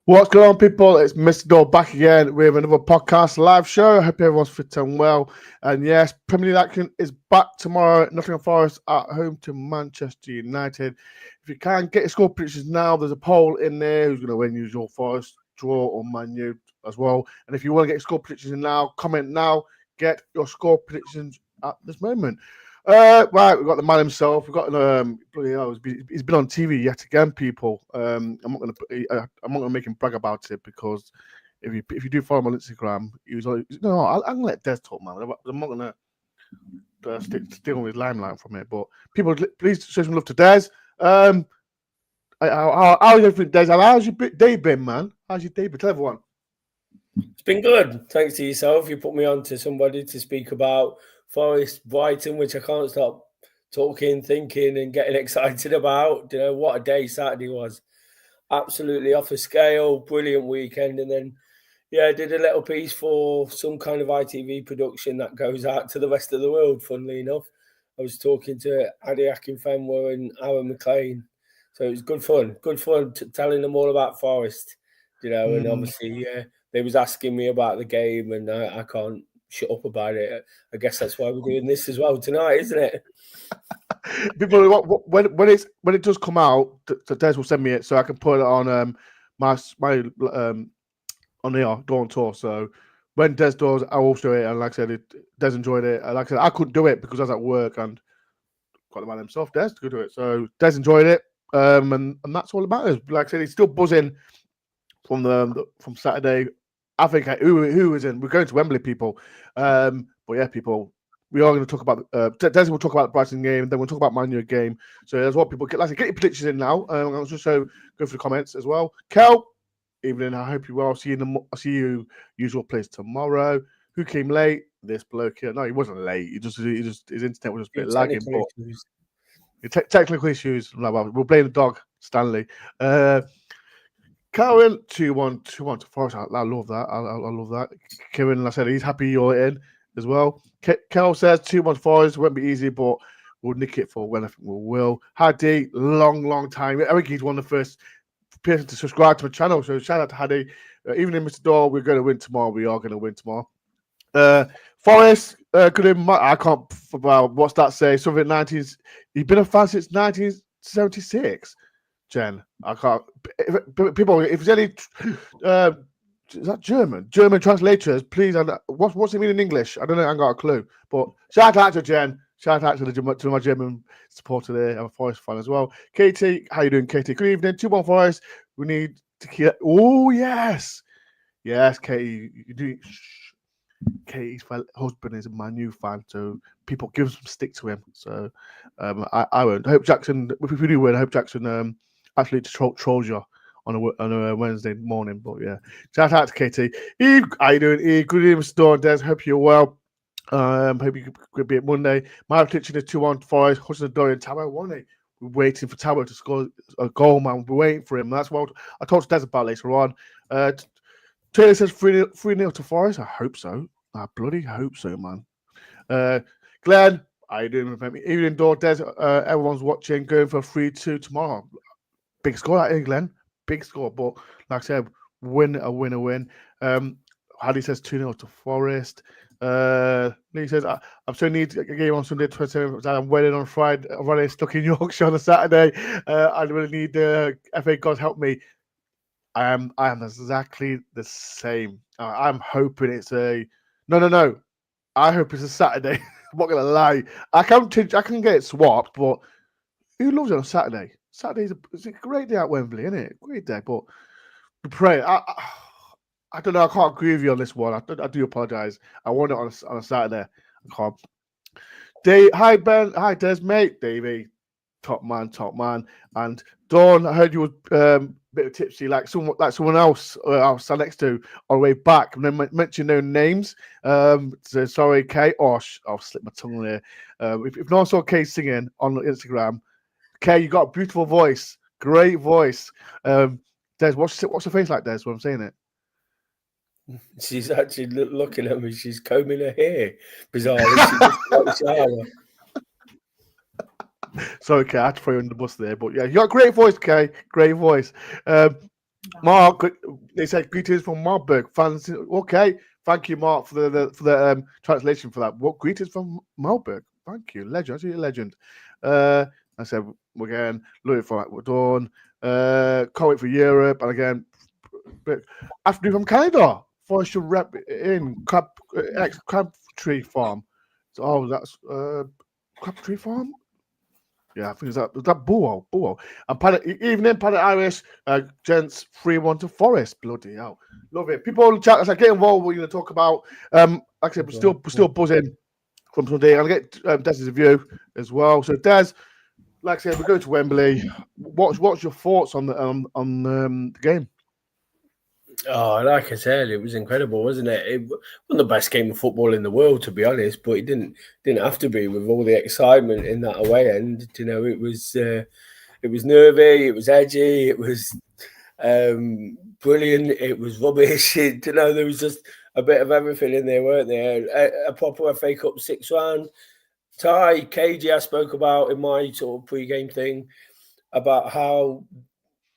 What's going on, people? It's Mr. Dore back again with another podcast live show. I hope everyone's fit and well. And yes, Premier League action is back tomorrow. Nottingham Forest at home to Manchester United. If you can, get your score predictions now. There's a poll in there. Who's going to win? Usual Forest, draw, or Man U as well. And if you want to get your score predictions in now, comment now. Get your score predictions at this moment. Right, we've got the man himself. We've got bloody hell, he's been on TV yet again, people. I'm not gonna make him brag about it because if you do follow him on Instagram, he was like, no, I'm gonna let Des talk, man. I'm not gonna steal his limelight from it. But people, please show some love to Des. How's everything, Des? How's your day been, man? How's your day been? Tell everyone. It's been good. Thanks to yourself. You put me on to somebody to speak about Forest, Brighton, which I can't stop talking, thinking, and getting excited about. You know, what a day Saturday was. Absolutely off the scale, brilliant weekend. And then, I did a little piece for some kind of ITV production that goes out to the rest of the world, funnily enough. I was talking to Adi Akinfenwa and Aaron McLean. So it was good fun telling them all about Forest, and obviously, they was asking me about the game, and I can't shut up about it. I guess that's why we're doing this as well tonight, isn't it? People, when it does come out, Des will send me it so I can put it on my on the DoreOntour. So when Des does, I will show it. And like I said, Des enjoyed it. Like I said, I couldn't do it because I was at work and got the man himself, Des, to go do it. So Des enjoyed it, and that's all that matters. Like I said, he's still buzzing from Saturday. I think who is in? We're going to Wembley, people. But yeah, people, we are going to talk about. Des will talk about the Brighton game, and then we'll talk about Man U game. So that's what people get. Like, get your predictions in now. I'll just go through the comments as well. Kel, evening. I hope you're well. I'll see you usual place tomorrow. Who came late? This bloke here. No, he wasn't late. He just his internet was just a bit lagging. But technical issues. We'll blame the dog, Stanley. Karen 2-1 to Forest. I love that. I love that. Kieran, like I said, he's happy you're in as well. Kel says 2-1 Forest. Won't be easy, but we'll nick it for when I think we will. Hadi, long time. I think he's one of the first person to subscribe to my channel. So shout out to Hadi. Even in Mr. Dore, we're going to win tomorrow. We are going to win tomorrow. Forest, I can't. Well, what's that say? Something 19s. He's been a fan since 1976. Jen, I can't. People, if there's any, is that German? German translators, please. What's it mean in English? I don't know. I haven't got a clue. But shout out to Jen. Shout out to my German supporter there. I'm a Forest fan as well. Katie, how you doing, Katie? Good evening. 2-1 Forest. We need to keep. Oh yes, Katie. You do. Katie's husband is a Man U fan, so people give some stick to him. So I won't. I hope Jackson. If we do win, I hope Jackson actually trolls you on a Wednesday morning. But yeah, shout out to Katie. Eve, how you doing? Eve, good evening, Storm Des. Hope you're well. Hope you could be at Monday. My prediction is 2-1 Forest. Hudson Odoi and Tabo Wane. We're waiting for Tabo to score a goal, man. We're waiting for him. That's what I talked to Des about later on. Taylor says 3-0 to Forest. I hope so. I bloody hope so, man. Glenn, how you doing? Evening, Dore, Des. Everyone's watching. Going for 3-2 tomorrow. Big score, that is, Glenn. Big score. But like I said, win. Hadi says 2-0 to Forest. Lee says, I'm still need a game on Sunday, 27th. I'm wedding on Friday. I'm running stuck in Yorkshire on a Saturday. I really need FA God help me. I am exactly the same. I'm hoping it's a no. I hope it's a Saturday. I'm not gonna lie. I can get it swapped, but who loves it on Saturday? Saturday's it's a great day at Wembley, isn't it? Great day, but we pray. I don't know. I can't agree with you on this one. I do apologize. I want it on a Saturday. I can't. Hi Ben. Hi Des, mate. Davey, top man. And Dawn, I heard you were a bit tipsy, like someone else I was sat next to on the way back, and then mention their names. So sorry, Kate. I'll slip my tongue there. If no one saw Kate singing on Instagram, Kate, you got a beautiful voice, great voice. Des, what's her face like, Des, when I'm saying it? She's actually looking at me. She's combing her hair. Bizarre. She just got a shower. Sorry, Kay, I had to throw you under the bus there. But yeah, you got a great voice, Kay. Great voice. Mark, they said greetings from Marburg fans. Okay, thank you, Mark, for the translation for that. What greetings from Marburg? Thank you, legend. Actually, a legend. I said again, looking for we're done. Can't wait for Europe, and again, after from Canada. Forest should rep in Crabtree Farm. So, oh, that's Crabtree Farm. Yeah, I think it's that Bull. And evening, Paddy Irish, gents, 3-1 to Forest. Bloody hell. Love it. People in the chat, as I get involved, we're going to talk about, like I said, we're still buzzing from Sunday. I'll get Des's view as well. So, Des, like I said, we're going to Wembley. What's your thoughts on the game? Oh, like I said, it was incredible, wasn't it? It wasn't the best game of football in the world, to be honest, but it didn't have to be with all the excitement in that away end. You know, it was nervy, it was edgy, it was brilliant, it was rubbish. There was just a bit of everything in there, weren't there? A proper FA Cup 6 round tie. KG, I spoke about in my sort of pre-game thing about how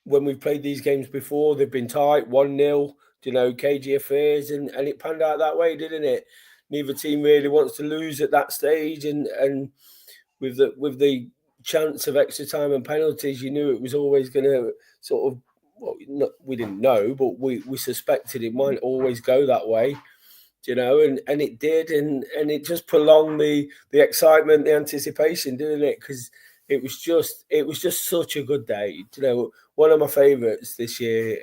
when we've played these games before, they've been tight, 1-0, KG affairs, and it panned out that way, didn't it? Neither team really wants to lose at that stage, and with the chance of extra time and penalties, you knew it was always going to sort of, we didn't know, but we suspected it might always go that way, and it did, and it just prolonged the excitement, the anticipation, didn't it? Because it was just such a good day. One of my favourites this year.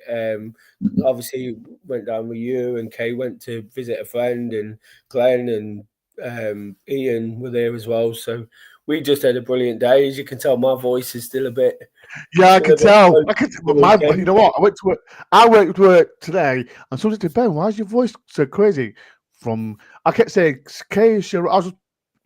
Obviously, went down with you, and Kay went to visit a friend, and Glenn and Ian were there as well. So we just had a brilliant day. As you can tell, my voice is still a bit. Yeah, I can tell. You know what? I went to work today, and someone said, "Ben, why is your voice so crazy?" I kept saying Kay Shara.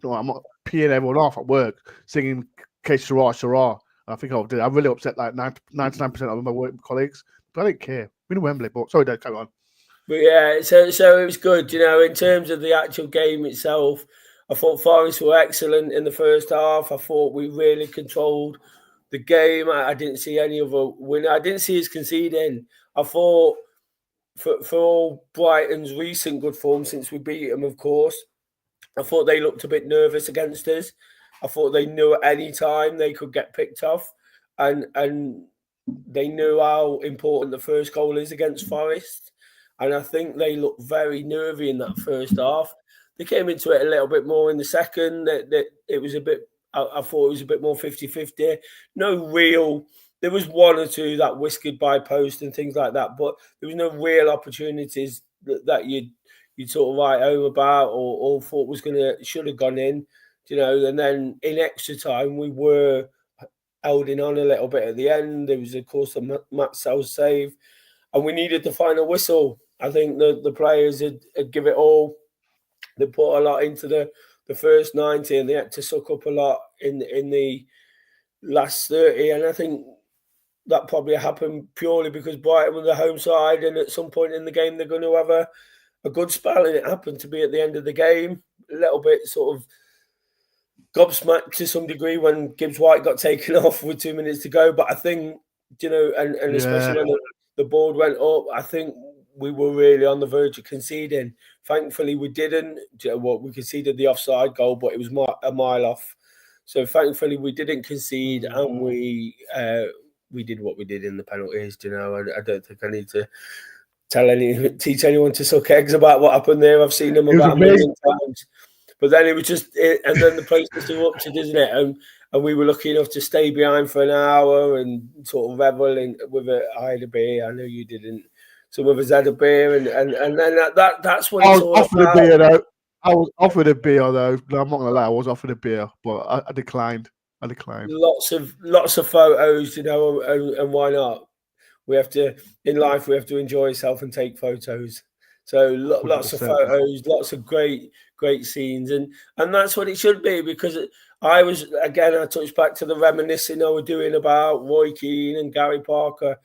I'm not peeing everyone off at work singing Kay Shara. I think I did. I'm really upset. Like 99% of my work colleagues, but I didn't care. We're in Wembley, but sorry, Dad, carry on. But yeah, so it was good. In terms of the actual game itself, I thought Forest were excellent in the first half. I thought we really controlled the game. I didn't see any other winner. I didn't see us conceding. I thought for all Brighton's recent good form since we beat them, of course, I thought they looked a bit nervous against us. I thought they knew at any time they could get picked off, and they knew how important the first goal is against Forest. And I think they looked very nervy in that first half. They came into it a little bit more in the second. It was a bit. I thought it was a bit more 50-50. No real. There was one or two that whiskered by post and things like that, but there was no real opportunities that you'd sort of write home about or thought should have gone in. And then in extra time we were holding on a little bit at the end. There was, of course, a Matt Sells save, and we needed the final whistle. I think the players had give it all. They put a lot into the first 90, and they had to suck up a lot in the last 30. And I think that probably happened purely because Brighton were the home side, and at some point in the game they're going to have a good spell, and it happened to be at the end of the game. A little bit sort of gobsmacked to some degree when Gibbs White got taken off with 2 minutes to go. But I think, and especially when the board went up, I think we were really on the verge of conceding. Thankfully, we didn't. We conceded the offside goal, but it was a mile off. So thankfully, we didn't concede, and we did what we did in the penalties. I don't think I need to teach anyone to suck eggs about what happened there. I've seen them about a million times. But then it was and then the place was erupted, isn't it? And we were lucky enough to stay behind for an hour and sort of revel with I had a beer. I know you didn't. Some of us had a beer, and then that's what it's all about. Beer, though. I was offered a beer, though. No, I'm not gonna lie. I was offered a beer, but I declined. Lots of photos, and why not? In life we have to enjoy ourselves and take photos. So lots of photos, lots of great scenes, and that's what it should be. Because I touched back to the reminiscing I was doing about Roy Keane and Gary Parker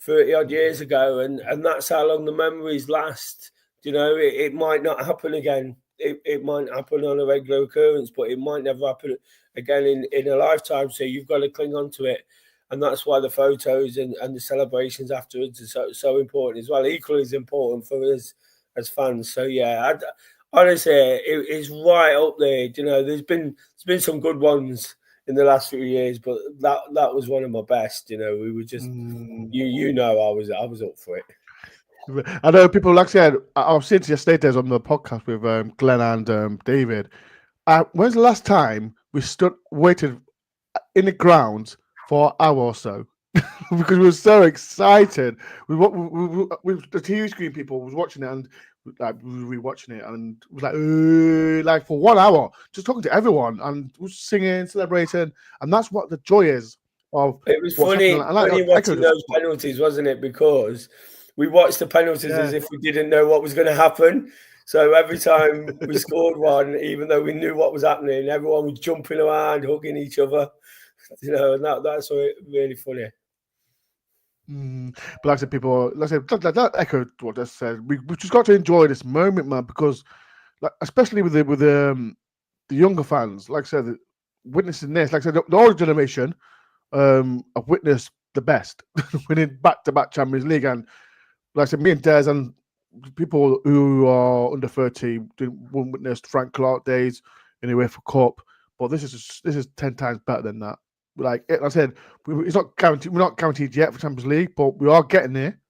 30 odd years ago, and that's how long the memories last. It might not happen again. It might happen on a regular occurrence, but it might never happen again in a lifetime. So you've got to cling on to it. And that's why the photos and the celebrations afterwards are so important as well. Equally as important for us as fans. So yeah, honestly, it's right up there. There's been some good ones in the last few years, but that was one of my best. We were just I was up for it. I know people, like I said, I was saying to your status on the podcast with Glenn and David. When's the last time we waited in the ground for an hour or so? Because we were so excited. We the TV screen people was watching it, and like we were watching it, and it was like for 1 hour, just talking to everyone and singing, celebrating, and that's what the joy is of. It was funny watching those penalties, wasn't it? Because we watched the penalties as if we didn't know what was going to happen. So every time we scored one, even though we knew what was happening, everyone was jumping around, hugging each other. And that's really funny. But like I said, people, that echoed what I said. We just got to enjoy this moment, man, because, like, especially with the younger fans, like I said, witnessing this, like I said, the older generation have witnessed the best, winning back-to-back Champions League, and like I said, me and Des and people who are under 30 won't witness Frank Clark days in the UEFA Cup, but this is 10 times better than that. Like I said, it's not guaranteed. We're not guaranteed yet for Champions League, but we are getting there.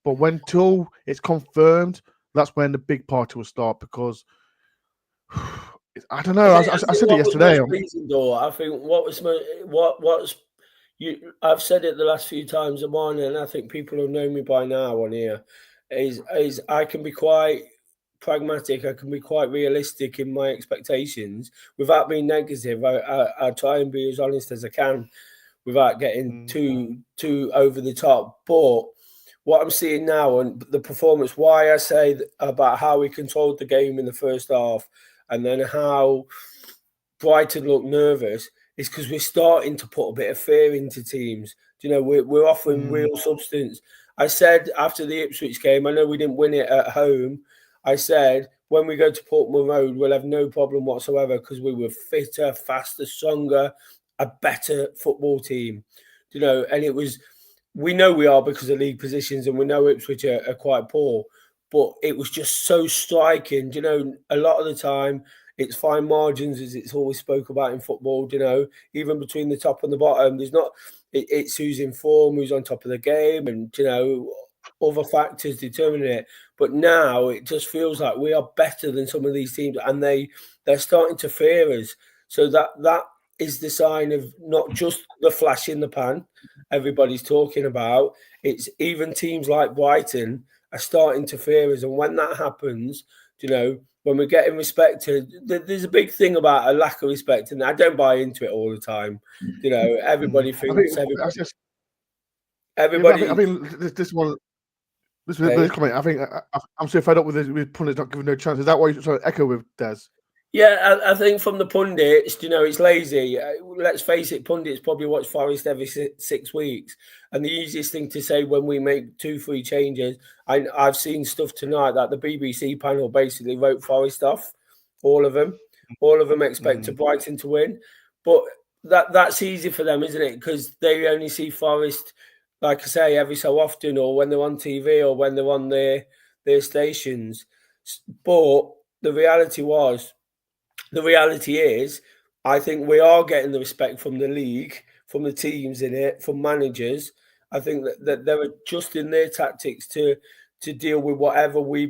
But till it's confirmed, that's when the big party will start. Because I don't know. I said it yesterday. I think I've said it the last few times I'm on, and I think people have known me by now on here. Is I can be quite pragmatic. I can be quite realistic in my expectations without being negative. I try and be as honest as I can without getting too over the top. But what I'm seeing now and the performance, why I say about how we controlled the game in the first half and then how Brighton looked nervous, is because we're starting to put a bit of fear into teams. We're offering real substance. I said after the Ipswich game, I know we didn't win it at home, I said, when we go to Portman Road, we'll have no problem whatsoever because we were fitter, faster, stronger, a better football team. And it was, we know we are because of league positions and we know Ipswich are quite poor, but it was just so striking. A lot of the time, it's fine margins, as it's always spoke about in football, even between the top and the bottom. There's not, it's who's in form, who's on top of the game, and, other factors determining it. But now it just feels like we are better than some of these teams, and they're starting to fear us. So that is the sign of not just the flash in the pan everybody's talking about. It's even teams like Brighton are starting to fear us. And when that happens, when we're getting respected, there's a big thing about a lack of respect, and I don't buy into it all the time. Everybody thinks everybody. I mean, this one. This comment. I think I'm so fed up with this. With pundits not giving no chance. Is that why you're trying to echo with Des? Yeah, I think from the pundits, it's lazy. Let's face it, pundits probably watch Forest every 6 weeks. And the easiest thing to say when we make 2-3 changes, I've seen stuff tonight that the BBC panel basically wrote Forest off, all of them. All of them expect Brighton to win. But that's easy for them, isn't it? Because they only see Forest, like I say, every so often, or when they're on TV or when they're on their stations. But the reality is, I think we are getting the respect from the league, from the teams in it, from managers. I think that they're adjusting their tactics to deal with whatever we're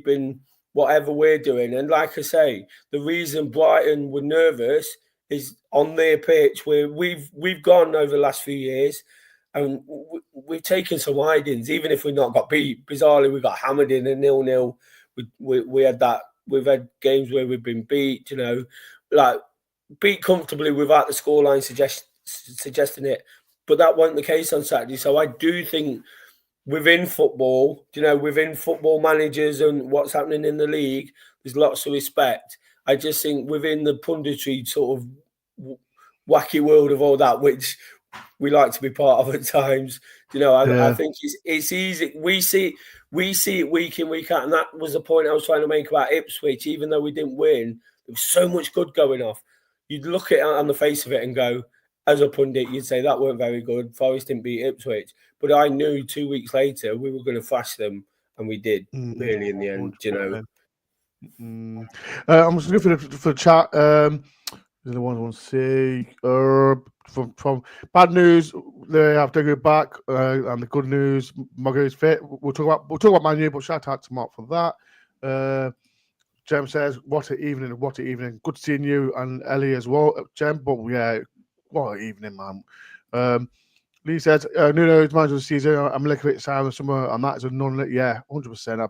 doing. And like I say, the reason Brighton were nervous is on their pitch, where we've gone over the last few years, and we've taken some hidings, even if we've not got beat. Bizarrely, we got hammered in a 0-0. We had that. We've had games where we've been beat, like beat comfortably without the scoreline suggesting it. But that wasn't the case on Saturday. So I do think within football, within football managers and what's happening in the league, there's lots of respect. I just think within the punditry sort of wacky world of all that, which we like to be part of at times, I think it's easy. We see it week in, week out, and that was the point I was trying to make about Ipswich. Even though we didn't win, there was so much good going off. You'd look at it on the face of it and go, as a pundit, you'd say that weren't very good. Forest didn't beat Ipswich. But I knew 2 weeks later we were going to thrash them, and we did, really, in the end, you know. I'm just looking for the chat. The one I want to see from bad news. They have to go back, and the good news, Mugger is fit. We'll talk about Man U, but shout out to Mark for that. Jem says, "What an evening! What an evening! Good seeing you and Ellie as well, Jem." But yeah, what an evening, man. Lee says, "Nuno is manager of the season. I'm looking at Simon somewhere, and that is a non. Yeah, 100%.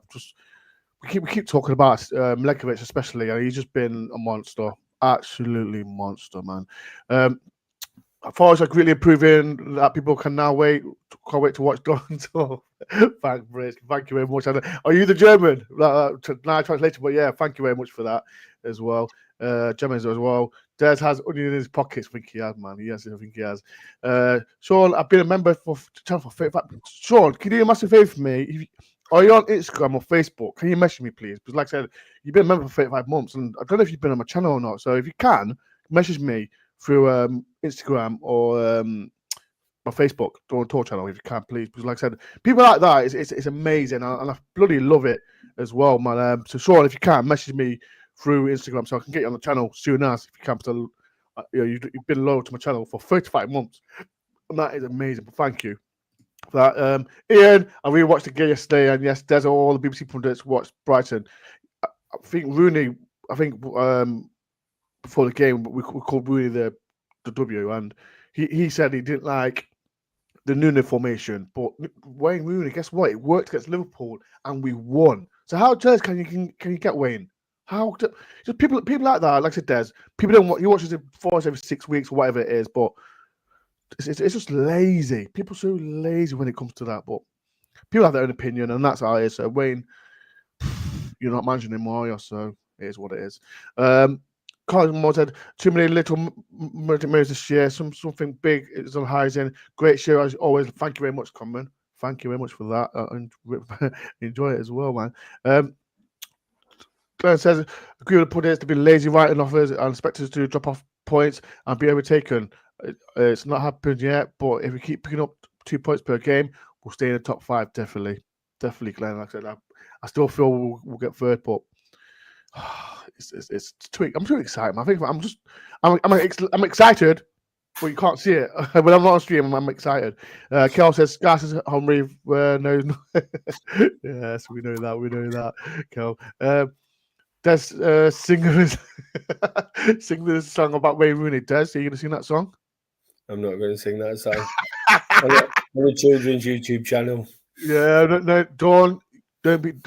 We keep talking about Milekovic especially, and he's just been a monster, absolutely monster, man. As far as like really improving, that people can't wait to watch DoreOntour. Thank you very much. Are you the German? Now translated, but yeah, thank you very much for that as well. Germans as well. Des has onion in his pockets. I think he has, man. Yes, I think he has. Sean, I've been a member for 35. Sean, can you do a massive favor for me? Are you on Instagram or Facebook? Can you message me, please? Because, like I said, you've been a member for 35 months, and I don't know if you've been on my channel or not. So, if you can, message me through Instagram or my Facebook DoreOntour channel, if you can, please. Because, like I said, people like that, it's amazing, and I bloody love it as well, man. So, Sean, if you can, message me through Instagram so I can get you on the channel soon as, if you can. So, you've been loyal to my channel for 35 months, and that is amazing. But thank you. That Ian, I rewatched the game yesterday, and yes, there's all the BBC pundits watched Brighton. I think Rooney. I think before the game we called Rooney the W, and he said he didn't like the Nuno formation, but Wayne Rooney, guess what? It worked against Liverpool, and we won. So how jealous can you get, Wayne? How just people like that, like I said, Des. People don't want you watch it for every 6 weeks or whatever it is, but. It's just lazy. People are so lazy when it comes to that, but people have their own opinion, and that's how it is. So Wayne, you're not managing anymore, are you? So it is what it is. Colin Moore said, too many little moves this year. Something big is on the horizon. Great show as always. Thank you very much, Conman. Thank you very much for that, and enjoy it as well, man. Glenn says, agree with the pundits to be lazy writing offers and expect us to drop off points and be overtaken. It's not happened yet, but if we keep picking up 2 points per game, we'll stay in the top 5. Definitely, Glenn. Like I said, I still feel we'll get third, but it's too. I'm too excited. Man. I think I'm excited, but you can't see it. When I'm not on stream, I'm excited. Kel says, "Gas is Henry." No, yes, we know that. Kel. Des singing this song about Wayne Rooney. Des, are you going to sing that song? I'm not going to sing that song. on a children's YouTube channel. Yeah, no, don't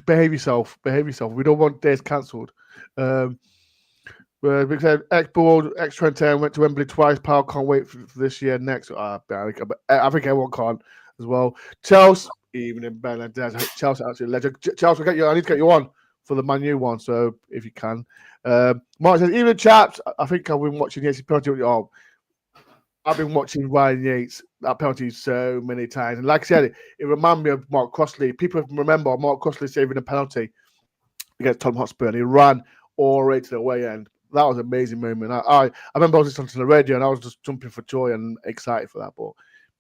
behave yourself. We don't want Des cancelled. We said X-Ball, X-Trent went to Wembley twice. Pal, can't wait for this year next. I think everyone can't as well. Chelsea, evening, Ben and Des. Chelsea, absolutely legend. Chelsea, I need to get you on for the Man U one, so if you can. Mark says, even chaps, I think I've been watching Yates' penalty. Oh, I've been watching Ryan Yates, that penalty so many times. And like I said, it reminded me of Mark Crossley. People remember Mark Crossley saving a penalty against Tottenham Hotspur, and he ran all the way to the away end. That was an amazing moment. I remember I was listening to the radio, and I was just jumping for joy and excited for that. But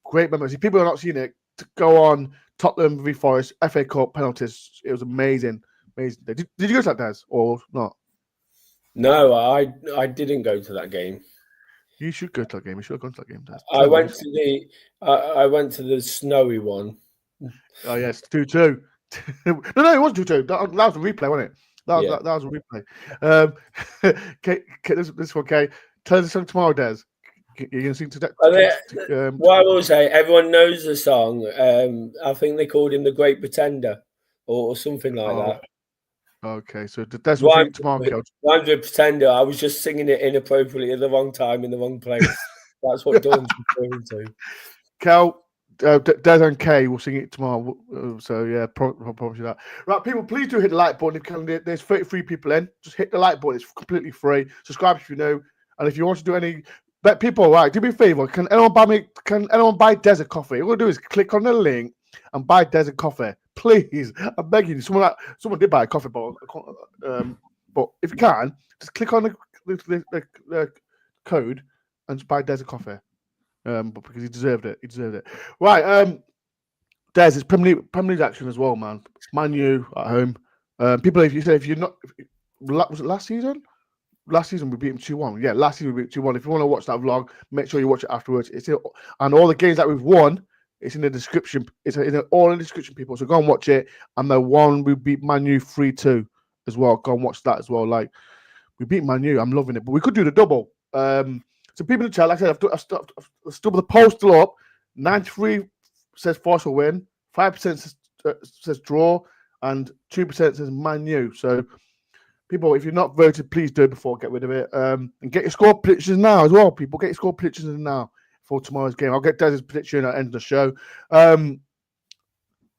great memories. If people have not seen it, to go on Tottenham v Forest, FA Cup penalties. It was amazing. Amazing. Did you go to that, Des, or not? No, I didn't go to that game. You should go to that game. You should have gone to that game, Des. I went to the snowy one. Oh yes, 2-2. No, it was 2-2. That was a replay, wasn't it? That was a replay. This one, okay. Tell us the song tomorrow, Des. You're going to sing to what I will say, everyone knows the song. I think they called him the Great Pretender or something like that. Okay, so Des will sing it tomorrow. I'm the Pretender. I was just singing it inappropriately at the wrong time in the wrong place. That's what Dawn's referring to. Cal, Des and Kay will sing it tomorrow. So yeah, promise you that. Right, people, please do hit the like button. There's 33 people in. Just hit the like button. It's completely free. Subscribe if you know. And if you want to do any, but people, right, do me a favor. Can anyone buy Des a coffee? All you gotta do is click on the link and buy Des a coffee. Please, I'm begging you. Someone did buy a coffee, but if you can, just click on the code and just buy Des a coffee. but because he deserved it. Right, there's his Premier League action as well, man. Man U at home. People, if you're not, was it last season? Last season we beat him 2-1. Yeah, last season we beat 2-1. If you want to watch that vlog, make sure you watch it afterwards. And all the games that we've won, it's in the description. It's all in the description, people. So go and watch it. And the one we beat Man U 3-2 as well. Go and watch that as well. Like, we beat Man U. I'm loving it. But we could do the double. So people in the chat, like I said, I've still the poll still up. 93 says Forest will win. 5% says draw. And 2% says Man U. So people, if you're not voted, please do it before get rid of it. And get your score predictions now as well, people. Get your score predictions now for tomorrow's game. I'll get Dez's prediction at the end of the show. Dez,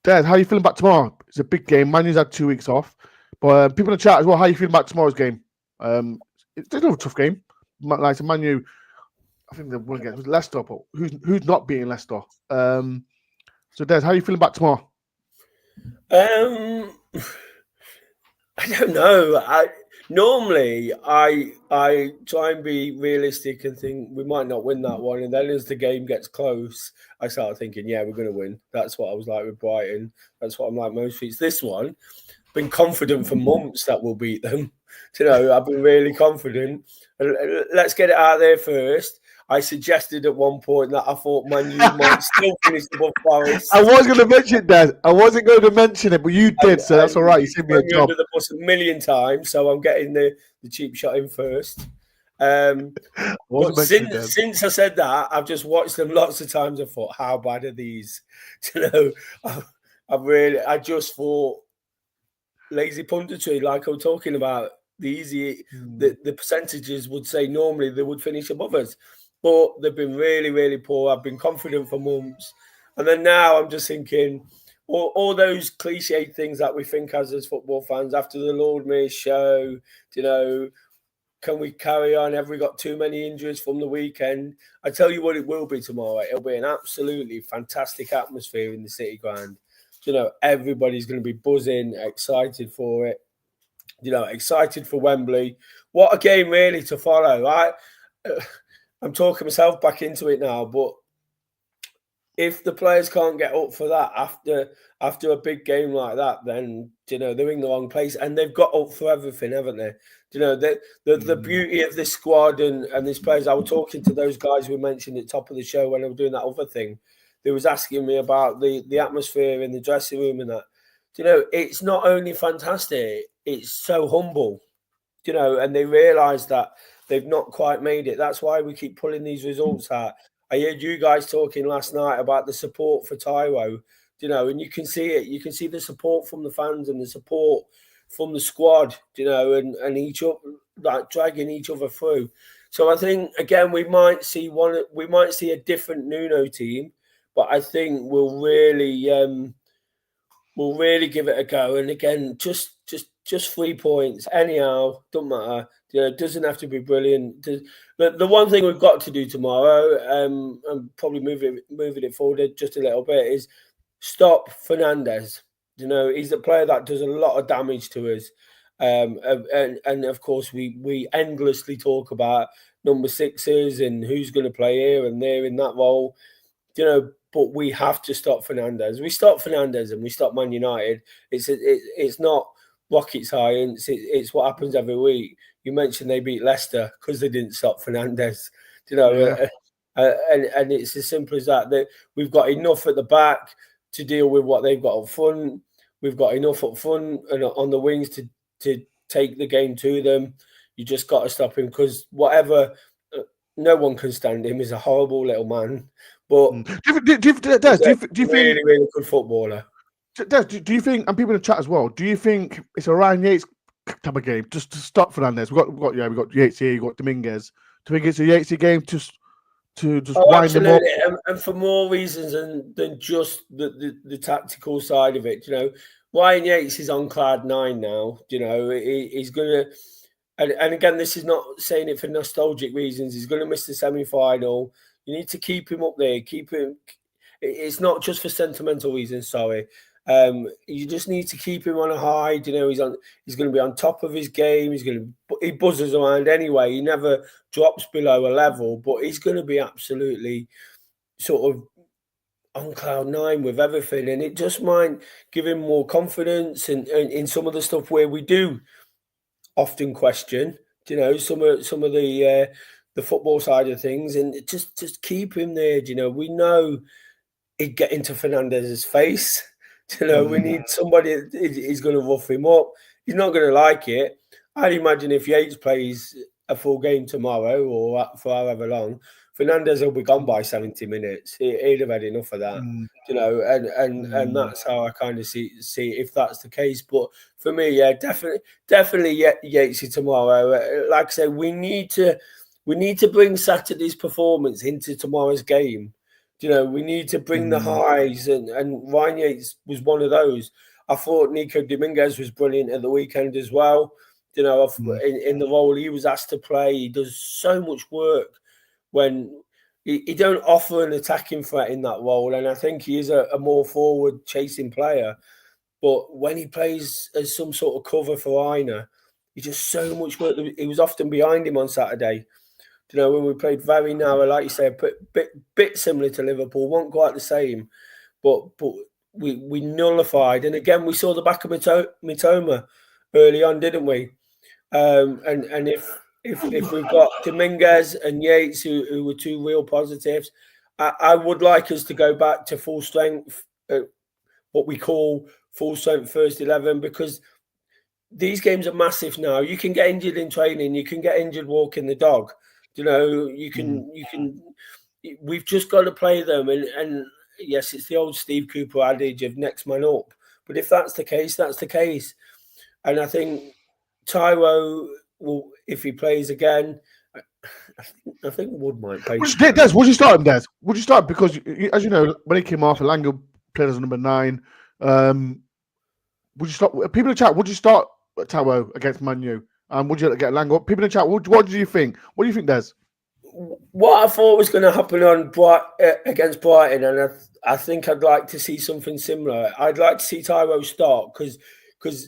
how are you feeling about tomorrow? It's a big game. Man U's had 2 weeks off. But people in the chat as well, how are you feeling about tomorrow's game? It's a tough game. Like Man U, I think they won against Leicester, but who's not beating Leicester? So Des, how are you feeling about tomorrow? I don't know. Normally I try and be realistic and think we might not win that one, and then as the game gets close, I start thinking, yeah, we're going to win. That's what I was like with Brighton. That's what I'm like most weeks. This one, been confident for months that we'll beat them. I've been really confident. Let's get it out there first. I suggested at one point that I thought Man U might still finish above Forest. I was going to mention that. I wasn't going to mention it, but you did, so that's all right. You sent me a job. Under the bus a million times, so I'm getting the cheap shot in first. But since I said that, I've just watched them lots of times. I thought, how bad are these? I just thought lazy punditry, like I was talking about. The percentages would say normally they would finish above us. But they've been really, really poor. I've been confident for months. And then now I'm just thinking, all those cliche things that we think as football fans, after the Lord Mayor show, can we carry on? Have we got too many injuries from the weekend? I tell you what it will be tomorrow. It'll be an absolutely fantastic atmosphere in the City Ground. Everybody's going to be buzzing, excited for it. Excited for Wembley. What a game really to follow. I'm talking myself back into it now, but if the players can't get up for that after a big game like that, then they're in the wrong place, and they've got up for everything, haven't they? The beauty of this squad and this players. I was talking to those guys we mentioned at the top of the show when I was doing that other thing. They was asking me about the atmosphere in the dressing room and that. It's not only fantastic, it's so humble. And they realise that they've not quite made it. That's why we keep pulling these results out. I heard you guys talking last night about the support for Taiwo, and you can see it. You can see the support from the fans and the support from the squad, and each other, like dragging each other through. So I think again we might see a different Nuno team, but I think we'll really give it a go. And again, just 3 points anyhow, don't matter. It doesn't have to be brilliant. The one thing we've got to do tomorrow, and probably moving it forward just a little bit, is stop Fernandes. He's a player that does a lot of damage to us. And of course, we endlessly talk about number sixes and who's going to play here and there in that role. But we have to stop Fernandes. We stop Fernandes and we stop Man United. It's not rocket science. It's what happens every week. You mentioned they beat Leicester because they didn't stop Fernandes. And it's as simple as that. We've got enough at the back to deal with what they've got up front. We've got enough up front and on the wings to take the game to them. You just got to stop him because whatever, no one can stand him. He's a horrible little man. But do you think really good footballer? Do you think, and people in the chat as well, do you think it's a Ryan Yates type of game just to stop Fernandes? We've got Yates here, you've got Dominguez. Do you think it's a Yates game to wind them up? And for more reasons than just the tactical side of it. Ryan Yates is on cloud 9 now. He's gonna, and again, this is not saying it for nostalgic reasons. He's gonna miss the semi-final. You need to keep him up there. Keep him. It's not just for sentimental reasons. Sorry. You just need to keep him on a high. He's going to be on top of his game. He buzzes around anyway. He never drops below a level, but he's going to be absolutely sort of on cloud nine with everything, and it just might give him more confidence and in some of the stuff where we do often question, some of the football side of things, and just keep him there. We know he'd get into Fernandez's face. We need somebody that is going to rough him up. He's not going to like it. I'd imagine if Yates plays a full game tomorrow or for however long, Fernandez will be gone by 70 minutes. He'd have had enough of that, and that's how I kind of see if that's the case. But for me, yeah, definitely Yatesy tomorrow. Like I say, we need to bring Saturday's performance into tomorrow's game. We need to bring the highs, and Ryan Yates was one of those. I thought Nico Dominguez was brilliant at the weekend as well. In the role he was asked to play, he does so much work when he don't offer an attacking threat in that role, and I think he is a more forward chasing player. But when he plays as some sort of cover for Aina, he does so much work. He was often behind him on Saturday. When we played very narrow, like you say, a bit similar to Liverpool, weren't quite the same, but we nullified. And again, we saw the back of Mitoma early on, didn't we? And if we've got Dominguez and Yates, who were two real positives, I would like us to go back to full strength, what we call full strength first 11, because these games are massive now. You can get injured in training, you can get injured walking the dog. You can. We've just got to play them, and yes, it's the old Steve Cooper adage of next man up. But if that's the case, that's the case. And I think Tyro will, if he plays again, I think Wood might play. Des, would you start him, Des? Would you start? Because, as you know, when he came off, Elanga played as number 9. Would you start? People in the chat, would you start Tyro against Man U? Would you get Elanga? People in the chat, what do you think? What do you think, Des? What I thought was going to happen on against Brighton, and I think I'd like to see something similar. I'd like to see Tyro start because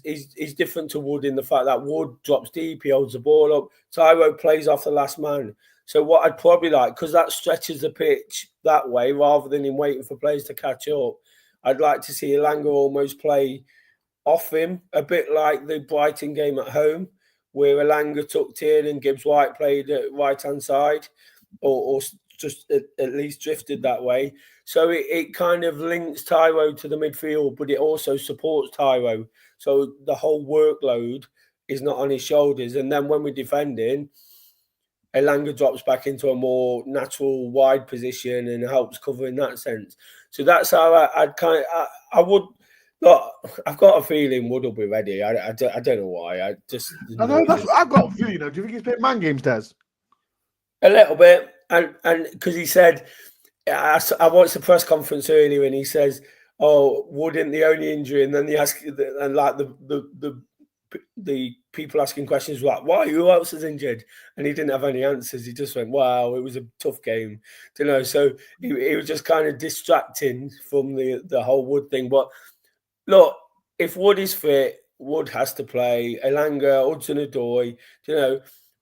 he's different to Wood in the fact that Wood drops deep, he holds the ball up. Tyro plays off the last man. So what I'd probably like, because that stretches the pitch that way rather than him waiting for players to catch up, I'd like to see Elanga almost play off him, a bit like the Brighton game at home, where Elanga tucked in and Gibbs White played at right-hand side, or just at least drifted that way. So it kind of links Tyro to the midfield, but it also supports Tyro. So the whole workload is not on his shoulders. And then when we're defending, Elanga drops back into a more natural wide position and helps cover in that sense. So that's how I would. Look, I've got a feeling Wood will be ready. I don't know why. I've got a feeling. Do you think he's playing man games, Des? A little bit, and because he said, I watched the press conference earlier, and he says, "Oh, Wood isn't the only injury," and then they ask, and like the people asking questions like, "Why? Who else is injured?" And he didn't have any answers. He just went, "Wow, it was a tough game," So he was just kind of distracting from the whole Wood thing, but. Look, if Wood is fit, Wood has to play. Elanga, Hudson-Odoi,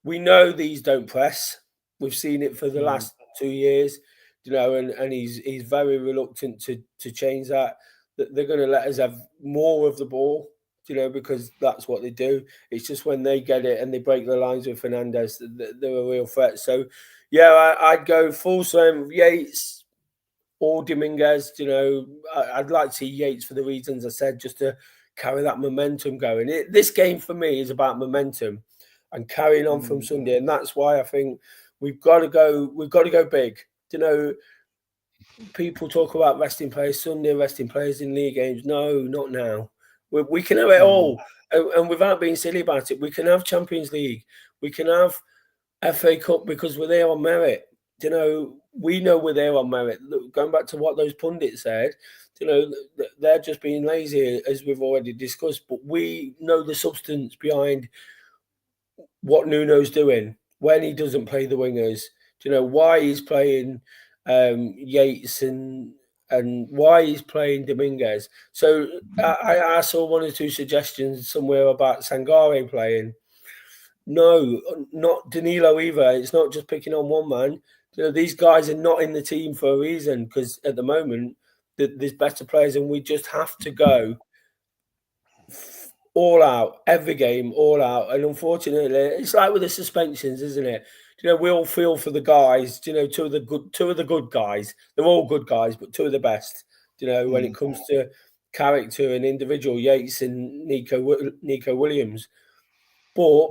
we know these don't press. We've seen it for the last 2 years, and he's very reluctant to change that. They're going to let us have more of the ball, because that's what they do. It's just when they get it and they break the lines with Fernandez, they're a real threat. So, yeah, I'd go full strength Yates. Or Dominguez, I'd like to see Yates for the reasons I said, just to carry that momentum going. This game for me is about momentum and carrying on from Sunday, and that's why I think we've got to go big. People talk about resting players Sunday, resting players in league games. No, not now. We can have it all, and without being silly about it, we can have Champions League, we can have FA Cup because we're there on merit. We know we're there on merit. Look, going back to what those pundits said, they're just being lazy, as we've already discussed. But we know the substance behind what Nuno's doing when he doesn't play the wingers. Why he's playing Yates and why he's playing Dominguez. So I saw 1 or 2 suggestions somewhere about Sangare playing. No, not Danilo either. It's not just picking on one man. These guys are not in the team for a reason, because at the moment there's better players, and we just have to go all out every game, all out. And unfortunately, it's like with the suspensions, isn't it? We all feel for the guys. Two of the good guys. They're all good guys, but two of the best. When it comes to character and individual, Yates and Nico Williams. But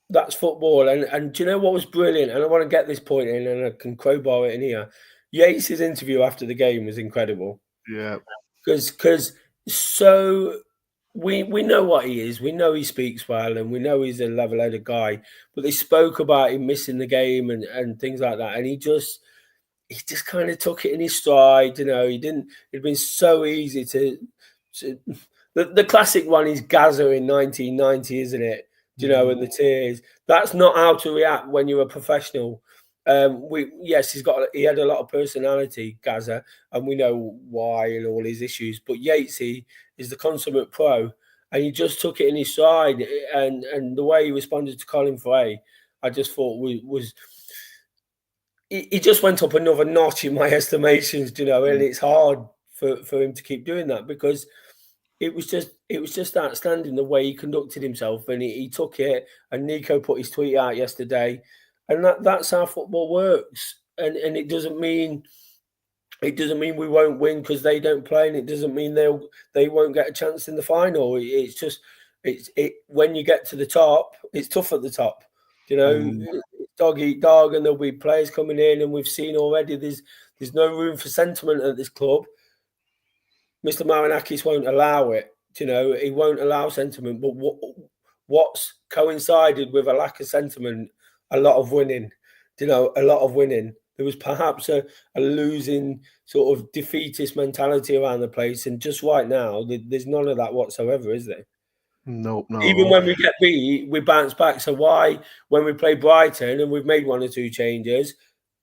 that's football. And do you know what was brilliant? And I want to get this point in, and I can crowbar it in here. Yates' interview after the game was incredible. Yeah, because we know what he is. We know he speaks well, and we know he's a level-headed guy. But they spoke about him missing the game and things like that, and he just kind of took it in his stride. It'd been so easy to the classic one is Gaza in 1990, isn't it? And the tears. That's not how to react when you're a professional. He had a lot of personality, Gaza, and we know why and all his issues. But Yatesy is the consummate pro, and he just took it in his stride. And the way he responded to Colin Fray, I just thought was he just went up another notch in my estimations, and it's hard for him to keep doing that, because it was just outstanding the way he conducted himself, and he took it. And Nico put his tweet out yesterday, and that's how football works. And it doesn't mean we won't win because they don't play, and it doesn't mean they won't get a chance in the final. It's just when you get to the top, it's tough at the top. Dog eat dog, and there'll be players coming in, and we've seen already there's no room for sentiment at this club. Mr. Marinakis won't allow it. He won't allow sentiment. But what's coincided with a lack of sentiment? A lot of winning. A lot of winning. There was perhaps a losing sort of defeatist mentality around the place, and just right now, there's none of that whatsoever, is there? No. Even when we get beat, we bounce back. So why, when we play Brighton and we've made one or two changes,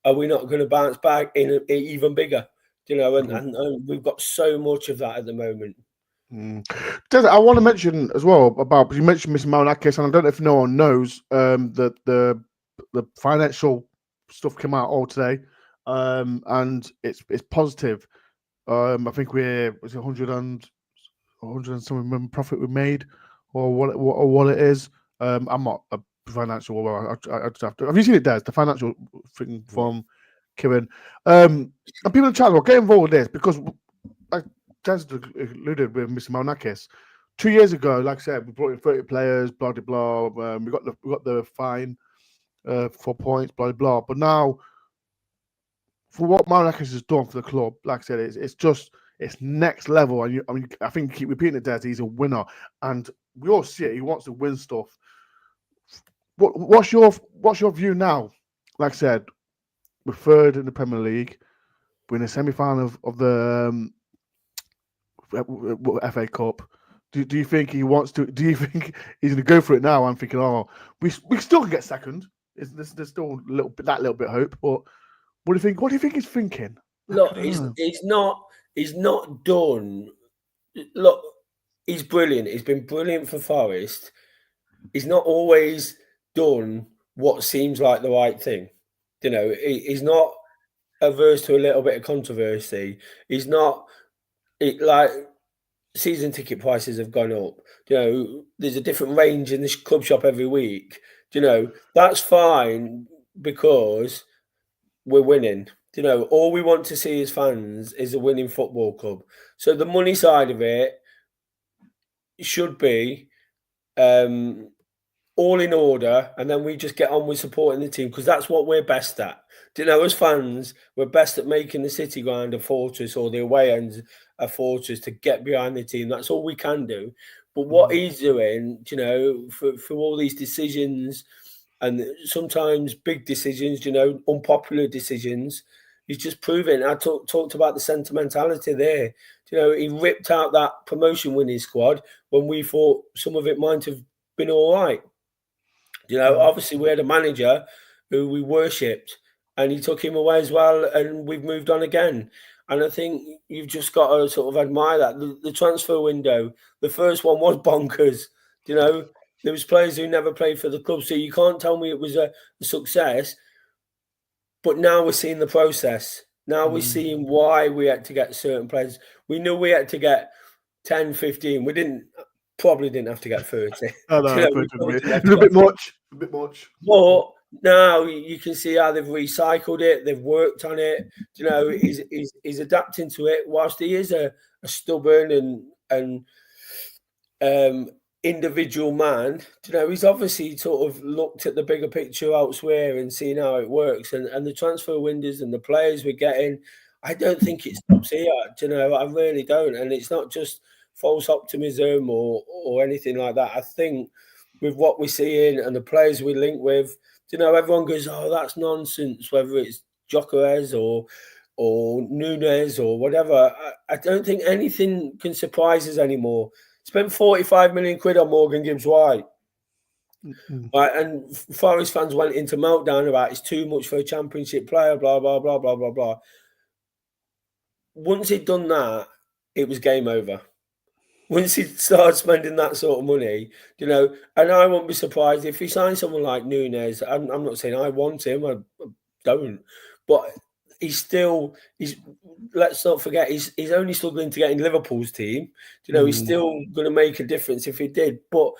are we not going to bounce back in even bigger? And we've got so much of that at the moment. I want to mention as well about, you mentioned Mr. Marinakis, and I don't know if no one knows that the financial stuff came out all today, and it's positive. I think was 100 and something profit we made, or what it is. I'm not a financial. I just have to. Have you seen it, Des? The financial thing from Kieran. And people in the chat will get involved with this, because like Des alluded with Mr. Marinakis, 2 years ago, like I said, we brought in 30 players, blah blah blah. We got the fine 4 points, blah blah. But now, for what Marinakis has done for the club, like I said, it's next level. And I think you keep repeating it, Des. He's a winner, and we all see it. He wants to win stuff. What's your view now? Like I said, we're third in the Premier League. We're in the semi-final of the FA Cup. Do you think he wants to? Do you think he's going to go for it now? I'm thinking, we still can get second. There's still a little bit of hope. But what do you think? What do you think he's thinking? Look, he's not done. Look, he's brilliant. He's been brilliant for Forest. He's not always done what seems like the right thing. He's not averse to a little bit of controversy. He's not like season ticket prices have gone up. There's a different range in this club shop every week. That's fine because we're winning. All we want to see as fans is a winning football club. So the money side of it should be all in order, and then we just get on with supporting the team, because that's what we're best at. As fans, we're best at making the City Ground a fortress, or the away end a fortress, to get behind the team. That's all we can do. But what he's doing, for all these decisions, and sometimes big decisions, unpopular decisions, he's just proving. I talked about the sentimentality there. He ripped out that promotion winning squad when we thought some of it might have been all right. Obviously we had a manager who we worshipped, and he took him away as well, and we've moved on again. And I think you've just got to sort of admire that. The transfer window, the first one was bonkers. There was players who never played for the club, so you can't tell me it was a success. But now we're seeing the process. Now we're seeing why we had to get certain players. We knew we had to get 10, 15. We probably didn't have to get 30. No, It's a bit much. A bit much. But now you can see how they've recycled it. They've worked on it. He's adapting to it. Whilst he is a stubborn and individual man, he's obviously sort of looked at the bigger picture elsewhere and seen how it works. And the transfer windows and the players we're getting, I don't think it stops here. I really don't. And it's not just false optimism or anything like that. I think with what we're seeing and the players we link with, everyone goes, "Oh, that's nonsense," whether it's Gyökeres or Núñez or whatever. I don't think anything can surprise us anymore. Spent 45 million quid on Morgan Gibbs-White. Right, and Forest fans went into meltdown about it's too much for a championship player, blah, blah, blah, blah, blah, blah. Once he'd done that, it was game over. Once he started spending that sort of money, and I won't be surprised if he signs someone like Núñez. I'm not saying I want him, I don't, but let's not forget, he's only struggling to get in Liverpool's team. He's still going to make a difference if he did, but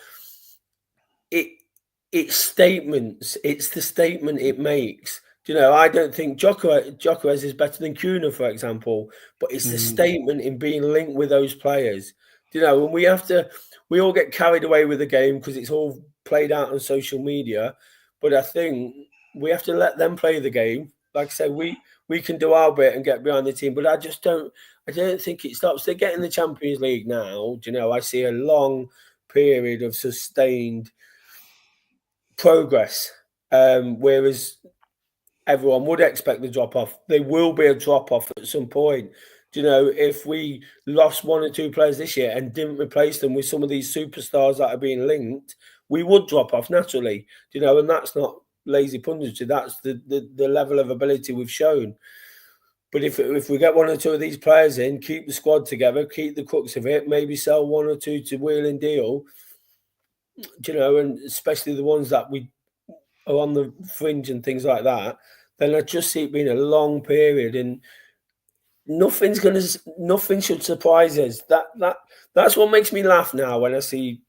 it's statements. It's the statement it makes. I don't think Gyökeres is better than Kuna, for example, but it's the statement in being linked with those players. And we all get carried away with the game because it's all played out on social media. But I think we have to let them play the game. Like I said, we can do our bit and get behind the team, but I don't think it stops. They're getting the Champions League now. I see a long period of sustained progress, whereas everyone would expect the drop-off. There will be a drop-off at some point. If we lost one or two players this year and didn't replace them with some of these superstars that are being linked, we would drop off naturally. And that's not lazy punditry. That's the level of ability we've shown. But if we get one or two of these players in, keep the squad together, keep the crux of it, maybe sell one or two to wheel and deal, and especially the ones that we are on the fringe and things like that, then I just see it being a long period and nothing should surprise us. That's what makes me laugh now when I see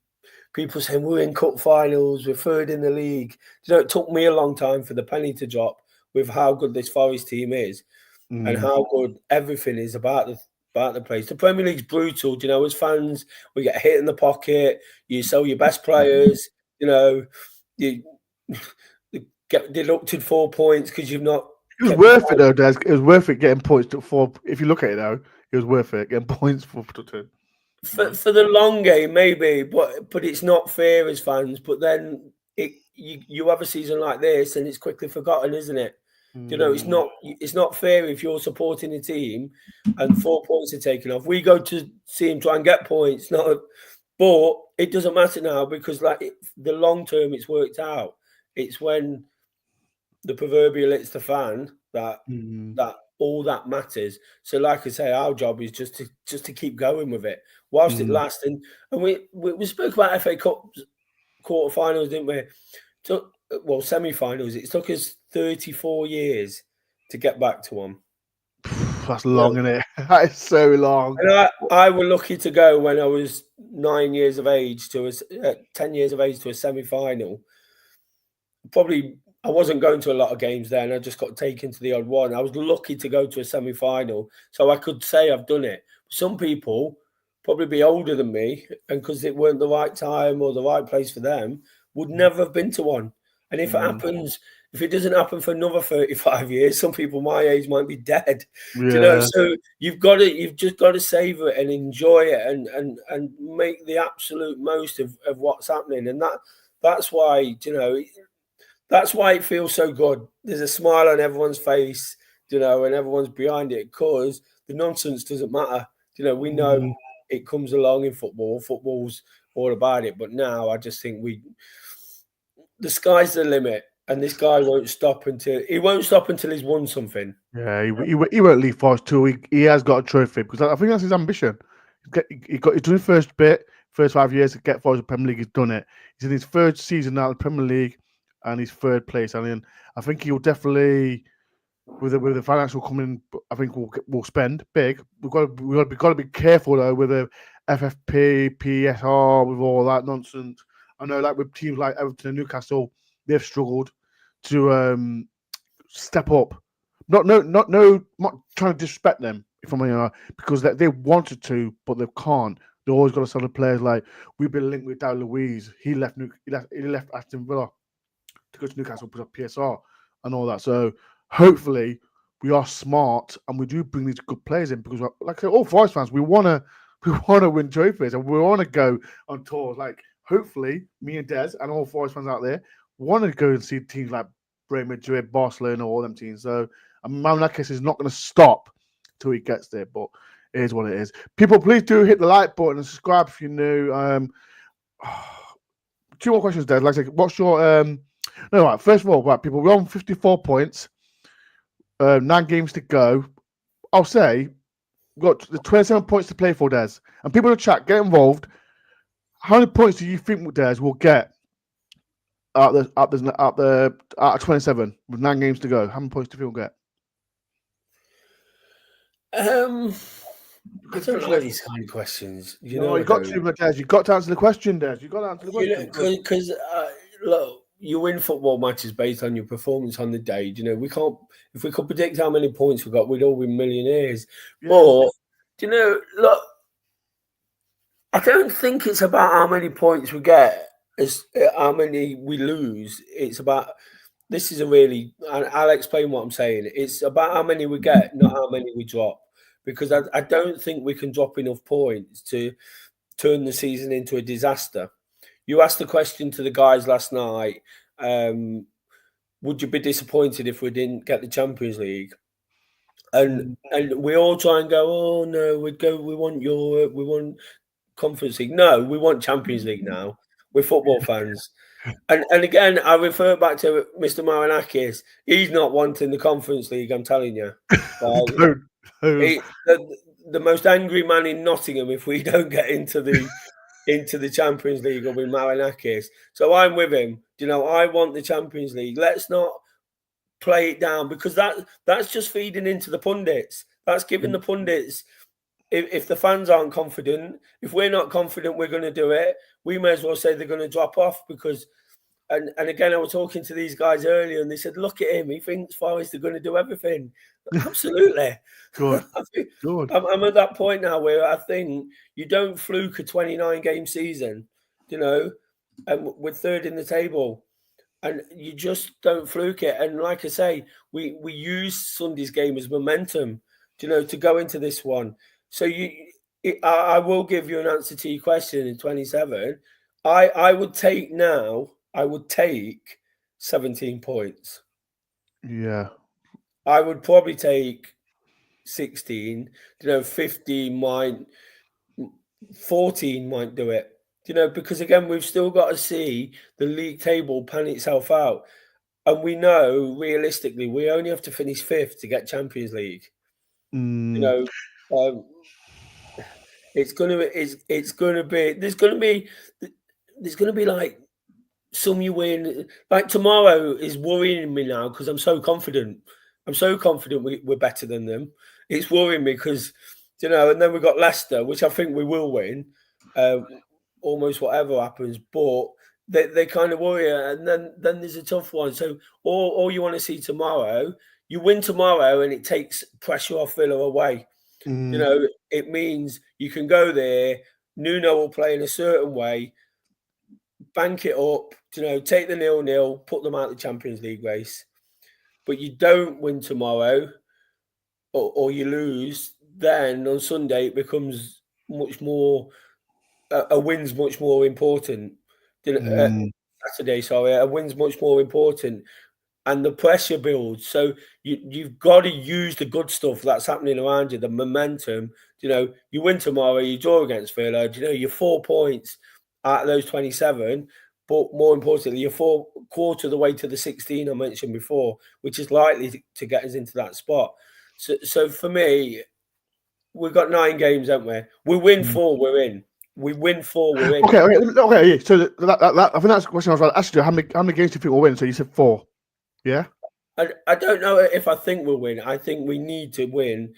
people saying we're in cup finals, we're third in the league. It took me a long time for the penny to drop with how good this Forest team is and how good everything is about the place. The Premier League's brutal. As fans, we get hit in the pocket. You sell your best players. You get deducted 4 points because you've not. It was worth it though, Des. It was worth it getting points to 4. If you look at it though, it was worth it getting points for 2. For the long game, maybe, but it's not fair as fans. But then you have a season like this, and it's quickly forgotten, isn't it? It's not fair if you're supporting a team and 4 points are taken off. We go to see him try and get points, but it doesn't matter now because the long term, it's worked out. It's when the proverbial hits the fan that all that matters. So, like I say, our job is just to keep going with it whilst it lasts. And we spoke about FA Cup quarterfinals, didn't we? Semi-finals. It took us 34 years to get back to one. That's long, isn't it? That is so long. And I was lucky to go when I was 9 years of age 10 years of age to a semi-final. Probably. I wasn't going to a lot of games then. I just got taken to the odd one. I was lucky to go to a semi-final, so I could say I've done it. Some people, probably be older than me, and because it weren't the right time or the right place for them, would never have been to one. And if it doesn't happen for another 35 years, some people my age might be dead. Yeah. So you've just got to savor it and enjoy it and make the absolute most of what's happening. And that's why, that's why it feels so good. There's a smile on everyone's face, and everyone's behind it because the nonsense doesn't matter. We know it comes along in football. Football's all about it. But now I just think the sky's the limit, and this guy won't stop until he's won something. Yeah, he won't leave Forest too. He has got a trophy because I think that's his ambition. He's done his first 5 years to get Forest to the Premier League. He's done it. He's in his third season now in the Premier League. And he's third place. I mean, I think he'll definitely with the financial coming, I think we'll spend big. We've got to be careful though with the FFP, PSR, with all that nonsense. I know, like with teams like Everton and Newcastle, they've struggled to step up. Not trying to disrespect them, if I'm because they wanted to, but they can't. They always got to sell the players. Like we've been linked with David Luiz. He left Aston Villa to go to Newcastle, put up PSR and all that. So hopefully we are smart and we do bring these good players in because, like I said, all Forest fans, we wanna win trophies and we want to go on tours. Like hopefully, me and Des and all Forest fans out there want to go and see teams like Real Madrid, Barcelona, all them teams. So Marinakis is not going to stop till he gets there, but it is what it is. People, please do hit the like button and subscribe if you're new. 2 more questions, Des. Like, what's your no, right. First of all, right, people, we're on 54 points. 9 games to go. I'll say we've got the 27 points to play for, Des. And people in the chat, get involved. How many points do you think Des will get out of 27 with 9 games to go? How many points do you think we'll get? I don't like these kind of questions. You got to, Des. You got to answer the question, Des. You got to answer the question. Because look, you win football matches based on your performance on the day. We can't. If we could predict how many points we got, we'd all be millionaires. Yeah. But look, I don't think it's about how many points we get, as how many we lose. It's about this is a really. And I'll explain what I'm saying. It's about how many we get, not how many we drop. Because I don't think we can drop enough points to turn the season into a disaster. You asked the question to the guys last night, would you be disappointed if we didn't get the Champions League? And we all try and go, oh no, we want Europe, we want Conference League. No, we want Champions League now. We're football fans. And again, I refer back to Mr. Marinakis. He's not wanting the Conference League, I'm telling you. The most angry man in Nottingham if we don't get into the Champions League will be Marinakis. So I'm with him. I want the Champions League. Let's not play it down because that's just feeding into the pundits. That's giving the pundits. If the fans aren't confident, if we're not confident we're going to do it, we may as well say they're going to drop off because. And again, I was talking to these guys earlier, and they said, "Look at him. He thinks Forest are going to do everything." Absolutely. Good. I'm at that point now where I think you don't fluke a 29-game season, and we're third in the table, and you just don't fluke it. And like I say, we use Sunday's game as momentum, to go into this one. So I will give you an answer to your question in 27. I would take now. I would take 17 points. Yeah. I would probably take 16. 15 might, 14 might do it. Because again, we've still got to see the league table pan itself out. And we know realistically we only have to finish 5th to get Champions League. It's gonna be there's gonna be like some you win. Like tomorrow is worrying me now because I'm so confident. I'm so confident we're better than them. It's worrying me because, and then we've got Leicester, which I think we will win, almost whatever happens. But they kind of worry. And then there's a tough one. So all you want to see tomorrow, you win tomorrow and it takes pressure off Villa away. It means you can go there. Nuno will play in a certain way. Bank it up, take the 0-0, put them out the Champions League race. But you don't win tomorrow or you lose, then on Sunday it becomes much more, a win's much more important. Saturday, a win's much more important. And the pressure builds. So you've got to use the good stuff that's happening around you, the momentum. You win tomorrow, you draw against Villa, you're 4 points out of those 27, but more importantly, you're quarter of the way to the 16 I mentioned before, which is likely to get us into that spot. So for me, we've got 9 games, haven't we? We win 4, we're in. We win 4, we're in. Okay. Yeah. So that I think that's the question I was about to ask you. How many games do you think we'll win? So you said 4. Yeah. I don't know if I think we'll win. I think we need to win.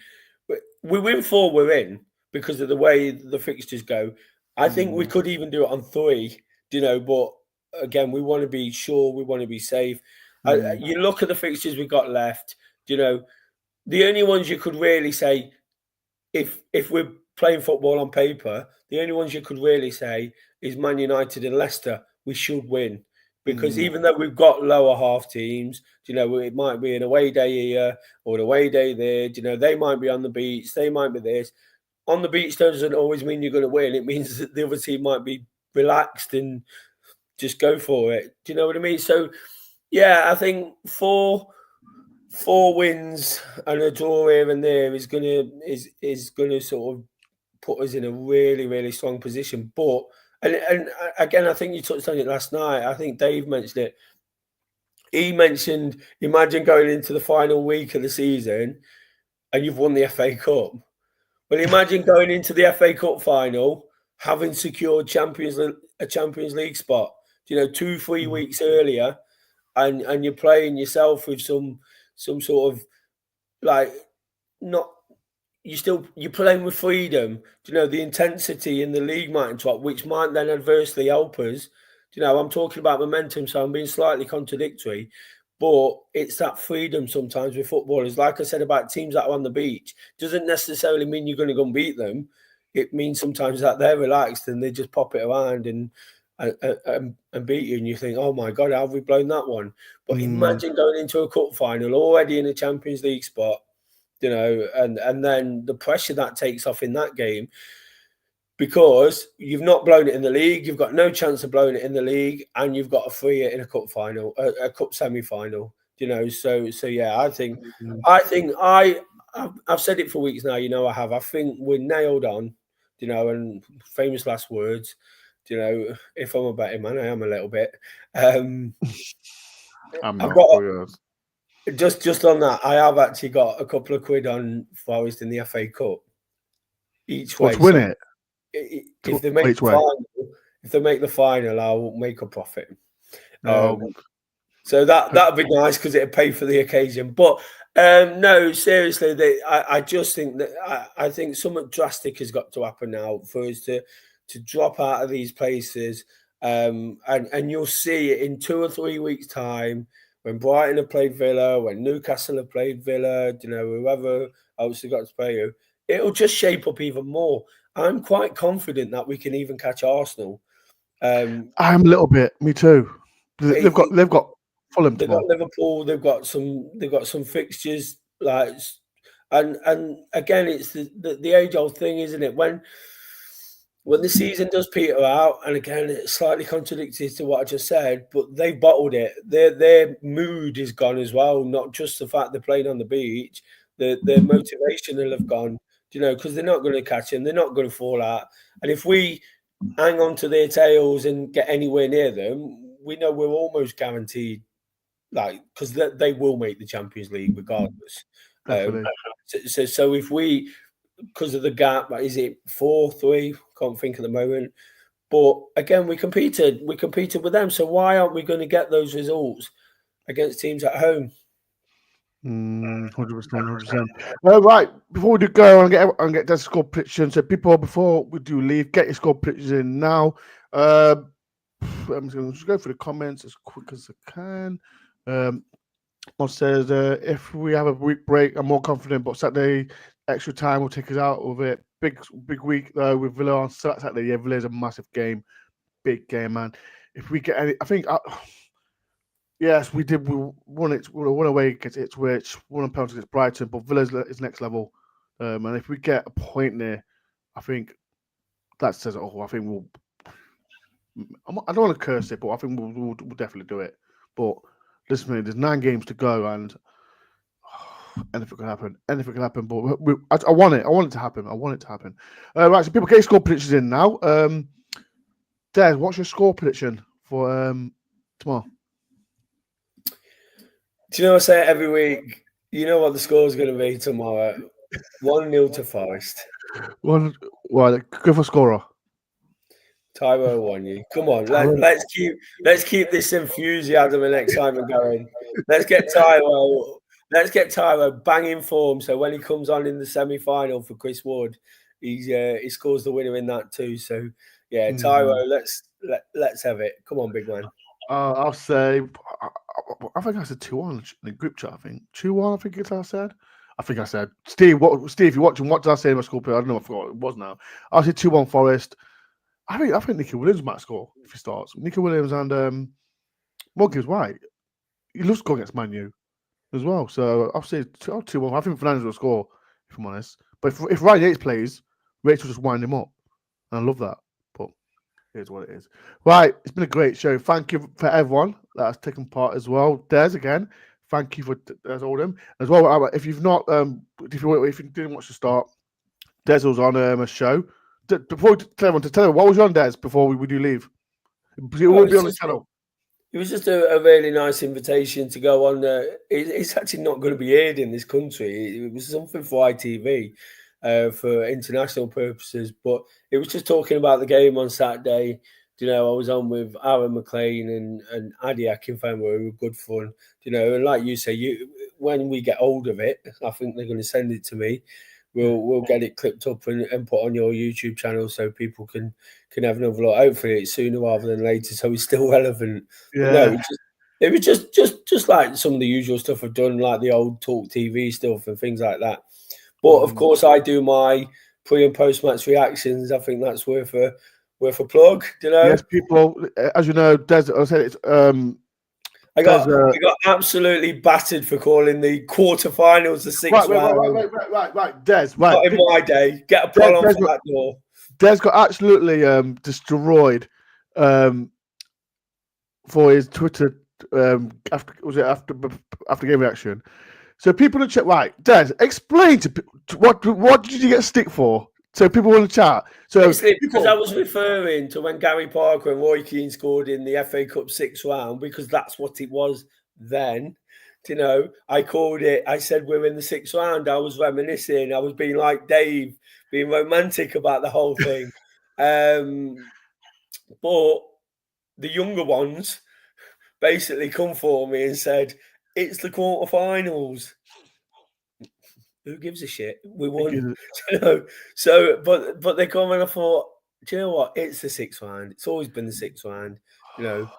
We win 4, we're in because of the way the fixtures go. I think we could even do it on 3, but again, we want to be sure, we want to be safe. You look at the fixtures we've got left, the only ones you could really say, if we're playing football on paper, the only ones you could really say is Man United and Leicester. We should win. Because even though we've got lower half teams, it might be an away day here or an away day there. They might be on the beach, they might be this. On the beach doesn't always mean you're going to win. It means that the other team might be relaxed and just go for it. Do you know what I mean? So, yeah, I think 4 wins and a draw here and there is gonna sort of put us in a really, really strong position. But and again, I think you touched on it last night. I think Dave mentioned it. He mentioned, imagine going into the final week of the season and you've won the FA Cup. Well, imagine going into the FA Cup final, having secured a Champions League spot, 2-3 weeks earlier, and you're playing yourself with some sort of you're playing with freedom. The intensity in the league might drop, which might then adversely help us. I'm talking about momentum, so I'm being slightly contradictory, but it's that freedom sometimes with footballers. Like I said about teams that are on the beach, doesn't necessarily mean you're going to go and beat them. It means sometimes that they're relaxed and they just pop it around and beat you, and you think, oh my God, how have we blown that one? But imagine going into a cup final already in a Champions League spot, and then the pressure that takes off in that game, because you've not blown it in the league, you've got no chance of blowing it in the league, and you've got to free it in a cup final, a cup semi-final. So yeah, I think I've said it for weeks now. I think we're nailed on. And famous last words. If I'm a betting man, I am a little bit. I'm not. Just on that, I have actually got a couple of quid on Forest in the FA Cup each way. Let's win it. If they make the final, I'll make a profit. So that'd be nice because it'd pay for the occasion. But no, seriously, I just think that I think something drastic has got to happen now for us to drop out of these places, and you'll see it in 2 or 3 weeks' time when Brighton have played Villa, when Newcastle have played Villa, whoever else has got to play you, it'll just shape up even more. I'm quite confident that we can even catch Arsenal. I'm a little bit. Me too. They've got Fulham. They've got Liverpool. They've got some fixtures and again, it's the age-old thing, isn't it? When the season does peter out, and again, it's slightly contradictory to what I just said, but they bottled it. Their mood is gone as well, not just the fact they're playing on the beach. Their motivation will have gone, because they're not going to catch them. They're not going to fall out. And if we hang on to their tails and get anywhere near them, we know we're almost guaranteed, because they will make the Champions League regardless. So if we, because of the gap, is it 4-3? Can't think at the moment. But again, we competed with them. So why aren't we going to get those results against teams at home? 100%. Right, before we do go and get that score prediction, so people, before we do leave, get your score predictions in now. I'm going to just go through the comments as quick as I can. One says, if we have a week break, I'm more confident, but Saturday extra time will take us out of it. Big week though with Villa on Saturday. Yeah, Villa's a massive game, big game, man. If we get any, I think. Yes, we did. We won it. We won away against Ipswich, won on penalties against Brighton, but Villa's is next level. And if we get a point there, I think that says it all. I think we'll. I don't want to curse it, but I think we'll definitely do it. But listen, man, there's 9 games to go, and anything can happen. Anything can happen. But I want it. I want it to happen. Right, so people get score predictions in now. Des, what's your score prediction for tomorrow? Do you know I say it every week? You know what the score is going to be tomorrow? 1-0 to Forest. Well, go for scorer. Tyro Wanyi. Come on, let's keep this enthusiasm and excitement going. let's get Tyro. Let's get Tyro banging form. So when he comes on in the semi-final for Chris Wood, he scores the winner in that too. So yeah, Tyro, let's have it. Come on, big man. I'll say, I think I said 2-1 in the group chat. I think 2-1. I think it's I said. I think I said Steve. Steve, you're watching. What did I say in my score? I don't know. I forgot what it was now. I said 2-1 Forest. I think Nicky Williams might score if he starts. Nicky Williams and Morgan's White. He loves to go against Man U as well. So I'll say 2-1. I think Fernandes will score, if I'm honest. But if Ryan Yates plays, Rachel just wind him up. And I love that. But here's what it is. Right, it's been a great show. Thank you for everyone that has taken part as well. Des, again, thank you for all them as well. If you've not, if you didn't watch the start, Des was on a show. Before tell everyone, what was you on, Des, before we do leave? It will be on the channel. It was just a really nice invitation to go on. It's actually not going to be aired in this country. It was something for ITV for international purposes, but it was just talking about the game on Saturday. You know, I was on with Aaron McLean and Adi Akinfenwa, who were good fun. You know, and like you say, when we get hold of it, I think they're going to send it to me. We'll get it clipped up and put on your YouTube channel so people can have another look. Hopefully it's sooner rather than later, so it's still relevant. Yeah. No, it was just like some of the usual stuff I've done, like the old Talk TV stuff and things like that. But of course, I do my pre and post match reactions. I think that's worth a plug. You know? Yes, people. As you know, Des. I said it's. I got absolutely battered for calling the quarterfinals the sixth round. Right, Des. Right, not in my day. Get a pull on for that door. Des got absolutely destroyed for his Twitter after game reaction. So people in the chat, right? Des, explain to what did you get stick for? So people want to chat. So because I was referring to when Gary Parker and Roy Keane scored in the FA Cup sixth round, because that's what it was then. You know, I called it. I said we're in the sixth round. I was reminiscing. I was being like Dave, being romantic about the whole thing. But the younger ones basically come for me and said it's the quarterfinals. Who gives a shit? We won. So, but they come and I thought, do you know what? It's the sixth round. It's always been the sixth round. You know,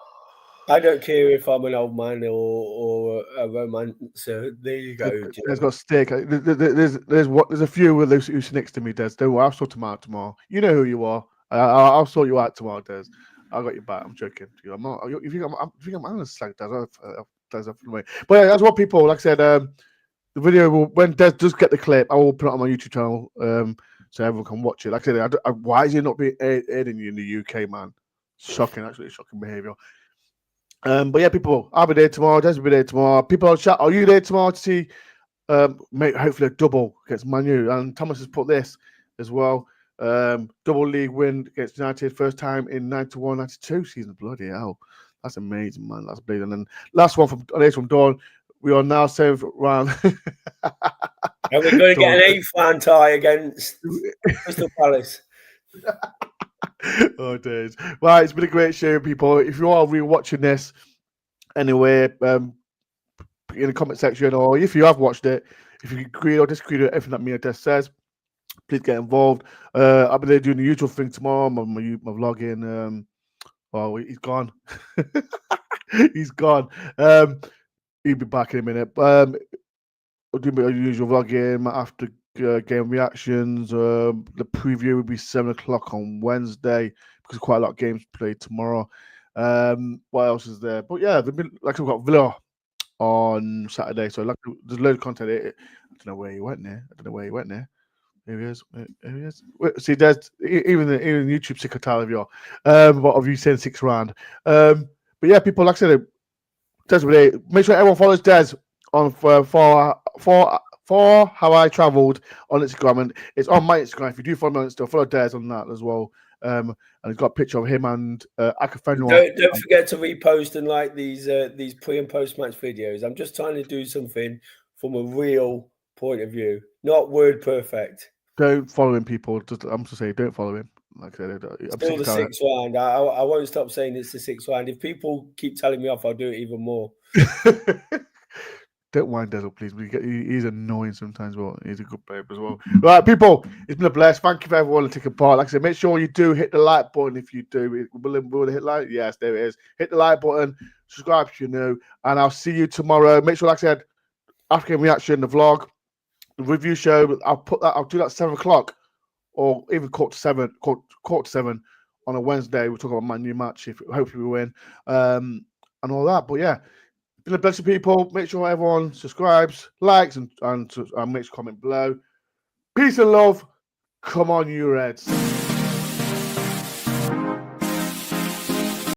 I don't care if I'm an old man or a romancer. There you go. There's got steak. There's a few of those who's next to me, Des. Don't worry, I'll sort them out tomorrow. You know who you are. I'll sort you out tomorrow, Des. I got your back. I'm joking. I'm not. You think I'm gonna slag Des? But yeah, that's what people like I said. The video will, when Des does get the clip, I will put it on my YouTube channel so everyone can watch it. Like I said, why is it not being aired in the UK, man? Shocking, actually, shocking behaviour. But yeah, people, I'll be there tomorrow. Des will be there tomorrow. People on chat, are you there tomorrow to see? Hopefully a double against Man U. And Thomas has put this as well. Double league win against United, first time in 91-92 season. Bloody hell, that's amazing, man. That's big. And then last one from Dawn. We are now 7th round. And we're going to get an 8th round tie against Crystal Palace. Oh, days. Right, it's been a great show, people. If you are re-watching this anyway, in the comment section, or if you have watched it, if you agree or disagree with everything that me and Des says, please get involved. I'll be there doing the usual thing tomorrow, my vlogging. Oh, he's gone. He's gone. He'll be back in a minute. I'll do my usual vlogging after game reactions. The preview will be 7 o'clock on Wednesday because quite a lot of games played tomorrow. What else is there? But yeah, we've got Villa on Saturday, so there's loads of content. I don't know where he went there. Here he is. See, there's even YouTube sick of tired of you. What have you saying 6th round? But yeah, people, like I said, Des, make sure everyone follows Des on for How I Travelled on Instagram, and it's on my Instagram. If you do follow me on Instagram, follow Des on that as well. And it's got a picture of him and Akinfenwa. Don't forget to repost and like these pre and post match videos. I'm just trying to do something from a real point of view, not word perfect. Don't follow him, people. I'm just saying, don't follow him. Like I said, still the 6th round. I won't stop saying it's the 6th round. If people keep telling me off, I'll do it even more. Don't wind Des up, please. He's annoying sometimes, but he's a good player as well. Right, people, it's been a blast. Thank you for everyone taking part. Like I said, make sure you do hit the like button if you do. Will it hit like? Yes, there it is. Hit the like button. Subscribe if you're new. And I'll see you tomorrow. Make sure, like I said, African reaction, the vlog, the review show. I'll do that 7 o'clock or even quarter to seven on a Wednesday. We'll talk about my new match if hopefully we win. And all that. But yeah. Been a blessing, people. Make sure everyone subscribes, likes, and makes a comment below. Peace and love. Come on, you Reds.